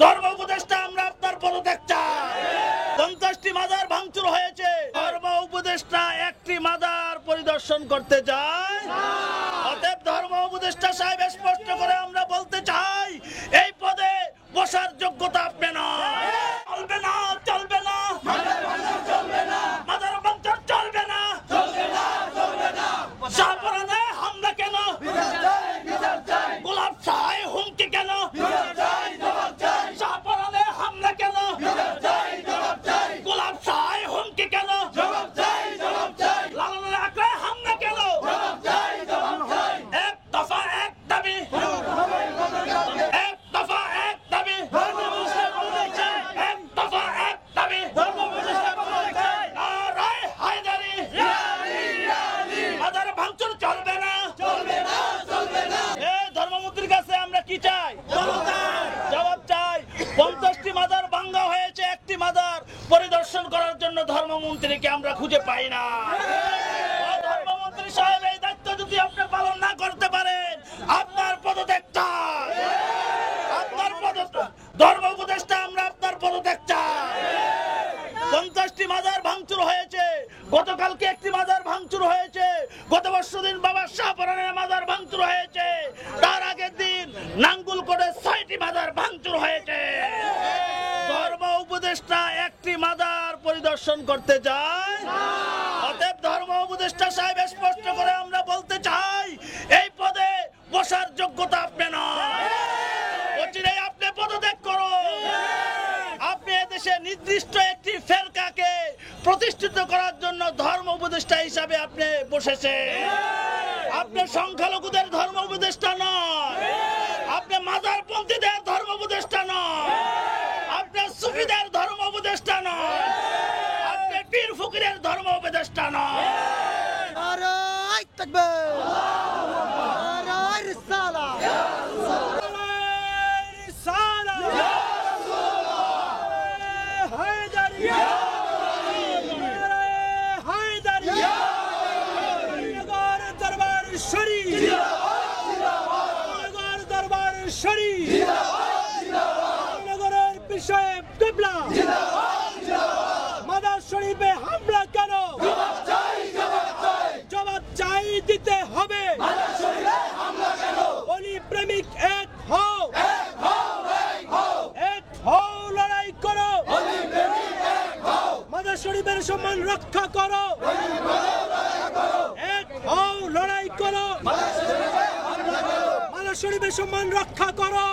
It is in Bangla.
ধর্ম উপদেষ্টা আমরা আপনার পদত্যাগ চাই। 50টি মাজার ভাঙচুর হয়েছে, ধর্ম উপদেষ্টা একটি মাজার পরিদর্শন করতে যায়। অতএব ধর্ম উপদেষ্টা সাহেব স্পষ্ট করে আমরা বলতে চাই, এই পদে বসার যোগ্যতা আপনি না। চলবে না, চলবে না, মাজার ভাঙচুর চলবে না, শাহপরানে হামলা কেন, গোলাপ শাহে হুমকি কেন, শাহপরানে হামলা কেন, গোলাপ শাহে হুমকি কেন, লালনের আখড়ায় হামলা কেন, এক দফা এক দাবি, এক দফা এক দাবি, এক দফা এক দাবি, নারায়ে হায়দারি, মাজার ভাঙচুর চলবে না। এই ধর্মমন্ত্রীর কাছে আমরা কি চাই? জবাব চাই। 50টি মাজার ভাঙা হয়েছে, একটি মাজার পরিদর্শন করার জন্য ধর্মমন্ত্রীকে আমরা খুঁজে পাই না। ধর্মমন্ত্রী সাহেব, এই দায়িত্ব যদি আপনি পালন না করতে পারেন, আপনার পদত্যাগ চাই। আপনার পদত্যাগ, ধর্ম উপদেষ্টা আমরা আপনার পদত্যাগ চাই। 50টি মাজার ভাঙচুর হয়েছে, গতকালকে একটি মাজার ভাঙচুর হয়েছে, গত বর্ষদিন বাবা শাহপরানের মাজার ভাঙচুর হয়েছে, তার আগের দিন নাঙ্গুলকোটে 6টি মাজার ভাঙচুর হয়েছে। ধর্ম উপদেষ্টা একটি মাজার পরিদর্শন করতে যায়। অতএব ধর্ম উপদেষ্টা সাহেব স্পষ্ট করে আমরা বলতে চাই, এই পদে বসার যোগ্যতা আপনি না। অচিরেই আপনি পদত্যাগ করুন। আপনি এদেশে নির্দিষ্ট একটি ফেরকাকে প্রতিষ্ঠিত করার জন্য ধর্ম উপদেষ্টা হিসাবে আপনি বসেছেন। আপনি সংখ্যালঘুদের ধর্ম উপদেষ্টা নয়, আপনি মাজারপন্থীদের ধর্ম উপদেষ্টা নয়, আপনি সুফিদের ধর্ম উপদেষ্টা নয়, আপনি পীর ফকিরের ধর্ম উপদেষ্টা নয়। নারায়ে তাকবীর, নারায়ে রিসালা, নগরের বিষয়ে কিবলা মাদার শরীফে হামলা কেন? জবাব চাই, দিতে হবে। অলি প্রেমিক এক হও, এক হও, লড়াই করো, মাদার শরীফের সম্মান রক্ষা করো, এক হও, লড়াই করো, মাদার শরীফের সম্মান রক্ষা করো।